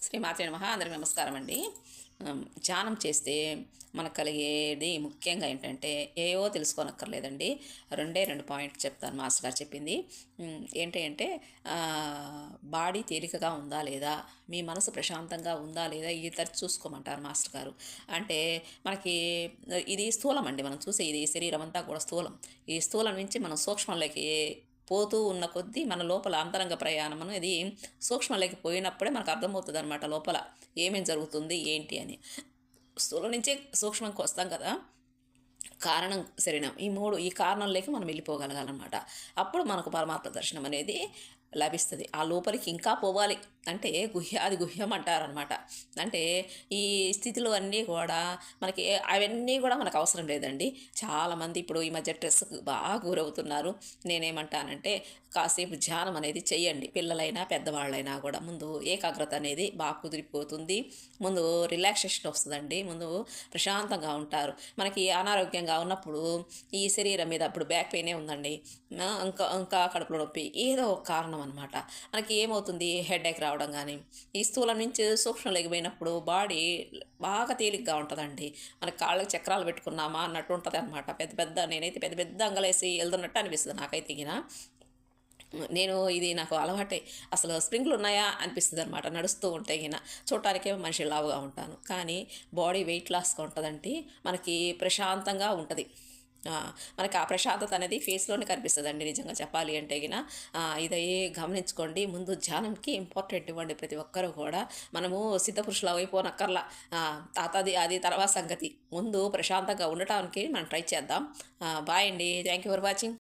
శ్రీమాతే నమః. అందరికి నమస్కారం అండి. ధ్యానం చేస్తే మనకు కలిగేది ముఖ్యంగా ఏంటంటే ఏవో తెలుసుకోనక్కర్లేదండి. రెండే రెండు పాయింట్ చెప్తాను మాస్టర్ గారు చెప్పింది. ఏంటి అంటే బాడీ తేలికగా ఉందా లేదా, మీ మనసు ప్రశాంతంగా ఉందా లేదా, ఇది తరచు చూసుకోమంటారు మాస్టర్ గారు. అంటే మనకి ఇది స్థూలం అండి, మనం చూసే ఇది శరీరం అంతా కూడా స్థూలం. ఈ స్థూలం నుంచి మనం సూక్ష్మంలోకి పోతూ ఉన్న కొద్దీ మన లోపల అంతరంగ ప్రయాణం అనేది సూక్ష్మంలోకి పోయినప్పుడే మనకు అర్థమవుతుంది అనమాట, లోపల ఏమేం జరుగుతుంది ఏంటి అని. స్థూలం నుంచే సూక్ష్మంకి వస్తాం కదా, కారణం శరీరం, ఈ కారణంలోకి మనం వెళ్ళిపోగలగాలన్నమాట. అప్పుడు మనకు పరమాత్మ దర్శనం అనేది లభిస్తుంది. ఆ లోపలికి ఇంకా పోవాలి అంటే గుహ్యాది గుహ్యం అంటారనమాట. అంటే ఈ స్థితిలో అన్నీ కూడా మనకి అవన్నీ కూడా మనకు అవసరం లేదండి. చాలామంది ఇప్పుడు ఈ మధ్య స్ట్రెస్కి బాగా గురవుతున్నారు. నేనేమంటానంటే కాసేపు ధ్యానం అనేది చెయ్యండి. పిల్లలైనా పెద్దవాళ్ళైనా కూడా ముందు ఏకాగ్రత అనేది బాగా కుదిరిపోతుంది. ముందు రిలాక్సేషన్ వస్తుందండి. ముందు ప్రశాంతంగా ఉంటారు. మనకి అనారోగ్యంగా ఉన్నప్పుడు ఈ శరీరం మీద అప్పుడు బ్యాక్ పెయినే ఉందండి, ఇంకా కడుపులో నొప్పి, ఏదో ఒక కారణం అనమాట. మనకి ఏమవుతుంది, హెడేక్ రావడం కానీ, ఈ స్థూలం నుంచి సూక్ష్మంలోకి పోయినప్పుడు బాడీ బాగా తేలిగ్గా ఉంటుందండి. మనకి కాళ్ళకి చక్రాలు పెట్టుకున్నామా అన్నట్టు ఉంటుంది అనమాట. నేనైతే పెద్ద పెద్ద అంగలేసి వెళ్తున్నట్టు అనిపిస్తుంది నాకైతే. ఇది నాకు అలవాటే. అసలు స్ప్రింగ్లు ఉన్నాయా అనిపిస్తుంది అనమాట నడుస్తూ ఉంటే. చూడటానికే మనిషి లావుగా ఉంటాను, కానీ బాడీ వెయిట్ లాస్గా ఉంటుందండి. మనకి ప్రశాంతంగా ఉంటుంది. మనకి ఆ ప్రశాంతత అనేది ఫేస్లోనే కనిపిస్తుంది అండి, నిజంగా చెప్పాలి అంటే. ఇదే గమనించుకోండి. ముందు ధ్యానంకి ఇంపార్టెంట్ ఇవ్వండి ప్రతి ఒక్కరూ కూడా. మనము సిద్ధపురుషులు అయిపోనక్కర్లా, అది తర్వాత సంగతి. ముందు ప్రశాంతంగా ఉండటానికి మనం ట్రై చేద్దాం. బాయ్ అండి. Thank you for watching.